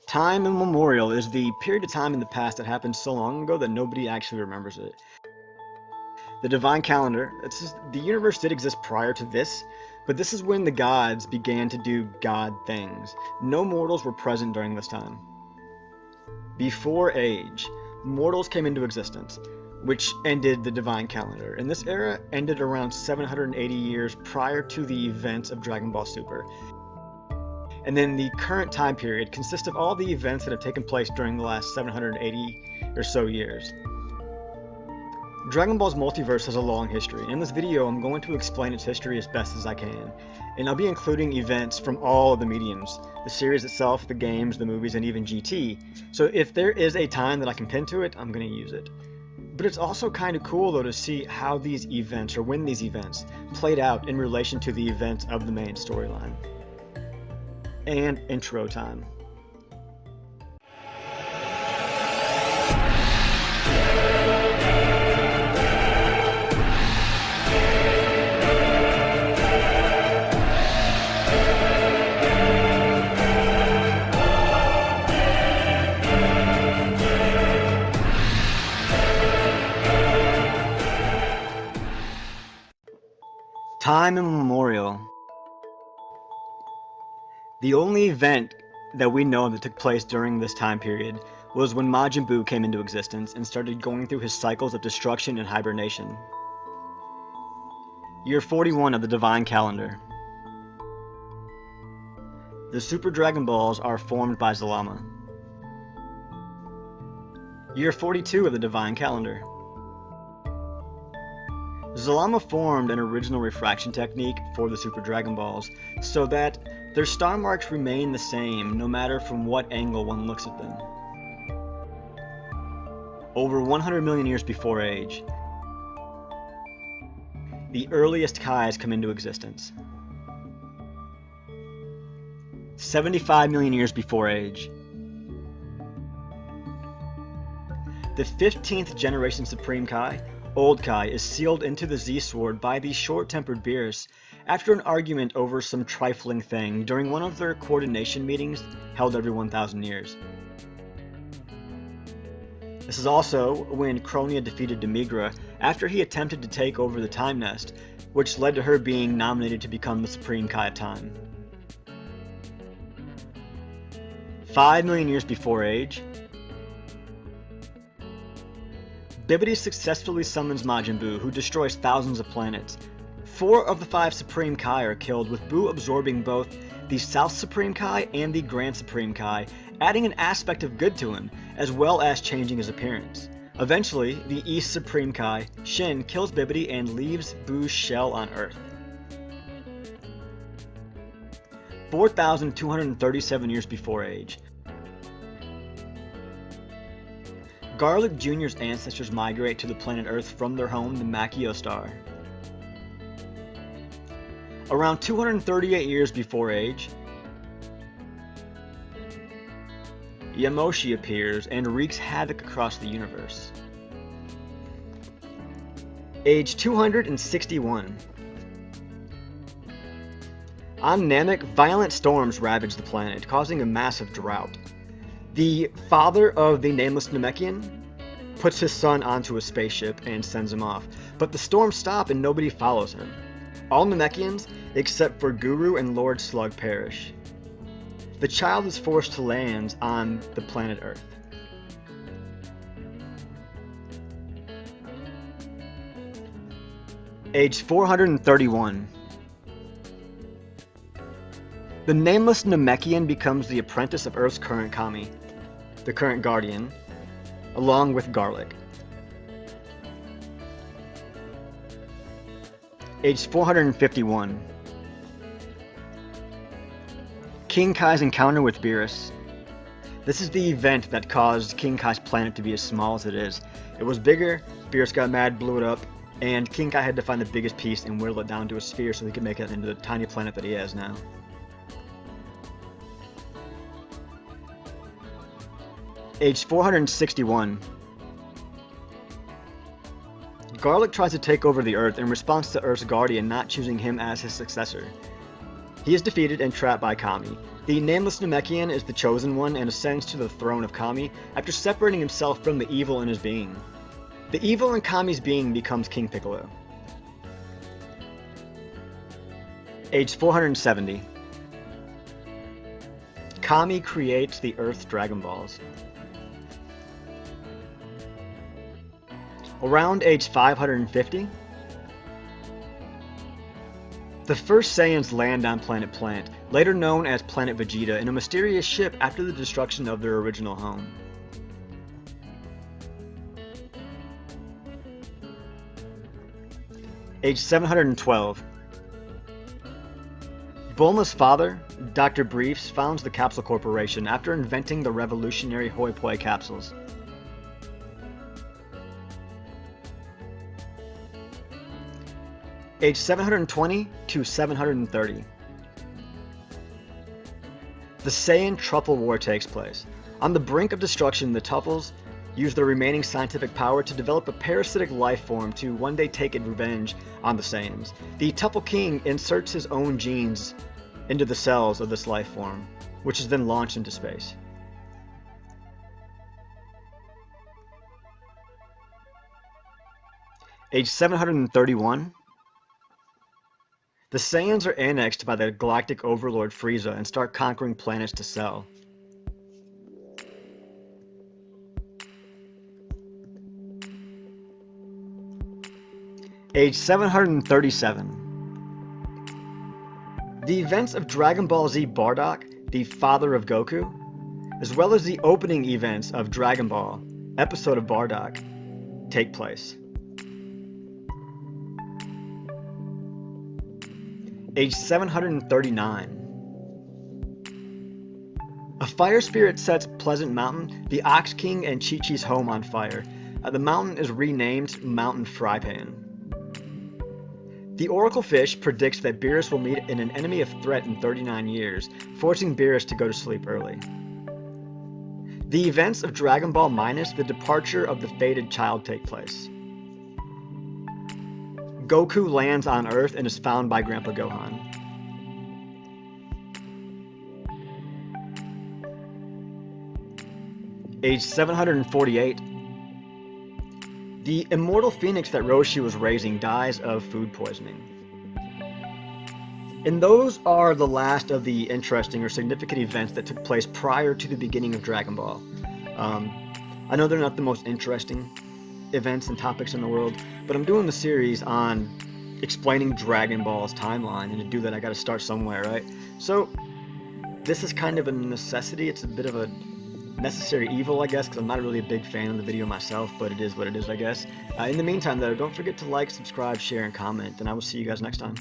Time immemorial is the period of time in the past that happened so long ago that nobody actually remembers it. The divine calendar, the universe did exist prior to this, but this is when the gods began to do god things. No mortals were present during this time. Before age, mortals came into existence, which ended the divine calendar, and this era ended around 780 years prior to the events of Dragon Ball Super. And then the current time period consists of all the events that have taken place during the last 780 or so years. Dragon Ball's Multiverse has a long history. In this video, I'm going to explain its history as best as I can, and I'll be including events from all of the mediums, the series itself, the games, the movies, and even GT. So if there is a time that I can pin to it, I'm going to use it. But it's also kind of cool though to see how these events, or when these events, played out in relation to the events of the main storyline. And intro time. Time immemorial. The only event that we know that took place during this time period was when Majin Buu came into existence and started going through his cycles of destruction and hibernation. Year 41 of the Divine Calendar. The Super Dragon Balls are formed by Zalama. Year 42 of the Divine Calendar. Zalama formed an original refraction technique for the Super Dragon Balls so that their star marks remain the same no matter from what angle one looks at them. Over 100 million years before age, the earliest Kais come into existence. 75 million years before age, the 15th generation Supreme Kai, Old Kai, is sealed into the Z-Sword by the short-tempered Beerus after an argument over some trifling thing during one of their coordination meetings held every 1,000 years. This is also when Kronia defeated Demigra after he attempted to take over the Time Nest, which led to her being nominated to become the Supreme Kai of Time. 5 million years before age, Bibidi successfully summons Majin Buu, who destroys thousands of planets. 4 of the 5 Supreme Kai are killed, with Buu absorbing both the South Supreme Kai and the Grand Supreme Kai, adding an aspect of good to him, as well as changing his appearance. Eventually, the East Supreme Kai, Shin, kills Bibidi and leaves Buu's shell on Earth. 4,237 years before age, Garlic Jr.'s ancestors migrate to the planet Earth from their home, the Makio star. Around 238 years before age, Yamoshi appears and wreaks havoc across the universe. Age 261. On Namek, violent storms ravage the planet, causing a massive drought. The father of the nameless Namekian puts his son onto a spaceship and sends him off, but the storms stop and nobody follows him. All Namekians, except for Guru and Lord Slug, perish. The child is forced to land on the planet Earth. Age 431. The nameless Namekian becomes the apprentice of Earth's current Kami, the current Guardian, along with Garlic. Age 451. King Kai's encounter with Beerus. This is the event that caused King Kai's planet to be as small as it is. It was bigger, Beerus got mad, blew it up, and King Kai had to find the biggest piece and whittle it down to a sphere so he could make it into the tiny planet that he has now. Age 461. Garlic tries to take over the Earth in response to Earth's Guardian not choosing him as his successor. He is defeated and trapped by Kami. The nameless Namekian is the chosen one and ascends to the throne of Kami after separating himself from the evil in his being. The evil in Kami's being becomes King Piccolo. Age 470. Kami creates the Earth's Dragon Balls. Around age 550, the first Saiyans land on Planet Plant, later known as Planet Vegeta, in a mysterious ship after the destruction of their original home. Age 712. Bulma's father, Dr. Briefs, founds the Capsule Corporation after inventing the revolutionary Hoi Poi capsules. Age 720 to 730. The Saiyan Truffle War takes place. On the brink of destruction, the Tuffles use their remaining scientific power to develop a parasitic life form to one day take revenge on the Saiyans. The Tuffle King inserts his own genes into the cells of this life form, which is then launched into space. Age 731. The Saiyans are annexed by the galactic overlord Frieza and start conquering planets to Cell. Age 737. The events of Dragon Ball Z Bardock, the father of Goku, as well as the opening events of Dragon Ball, episode of Bardock, take place. Age 739. A fire spirit sets Pleasant Mountain, the Ox King and Chi-Chi's home, on fire. The mountain is renamed Mountain Frypan. The Oracle Fish predicts that Beerus will meet an enemy of threat in 39 years, forcing Beerus to go to sleep early. The events of Dragon Ball minus the departure of the fated child take place. Goku lands on Earth and is found by Grandpa Gohan. Age 748. The immortal phoenix that Roshi was raising dies of food poisoning. And those are the last of the interesting or significant events that took place prior to the beginning of Dragon Ball. I know they're not the most interesting events and topics in the world, but I'm doing the series on explaining Dragon Ball's timeline, and to do that I gotta start somewhere, right? So this is kind of a necessity. It's a bit of a necessary evil, I guess, because I'm not really a big fan of the video myself, but it is what it is, I guess. In the meantime, though, don't forget to like, subscribe, share, and comment, and I will see you guys next time.